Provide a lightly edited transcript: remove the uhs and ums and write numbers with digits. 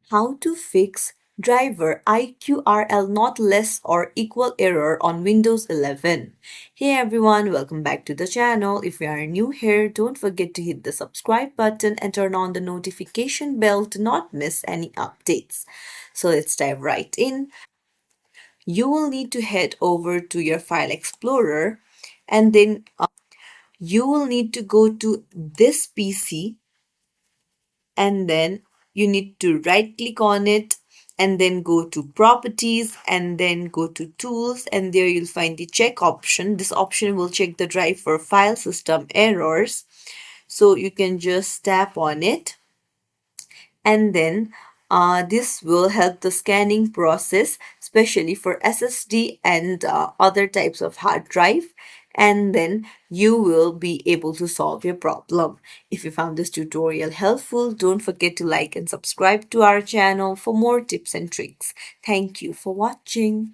How to fix driver IQRL not less or equal error on Windows 11. Hey everyone, welcome back to the channel. If you are new here, don't forget to hit the subscribe button and turn on the notification bell to not miss any updates. So let's dive right in. You will need to head over to your file explorer, and then you will need to go to this PC, and then you need to right click on it and then go to properties and then go to tools, and there you'll find the check option. This option will check the drive for file system errors, so you can just tap on it, and then this will help the scanning process, especially for SSD and other types of hard drive, and then you will be able to solve your problem. If you found this tutorial helpful, don't forget to like and subscribe to our channel for more tips and tricks. Thank you for watching.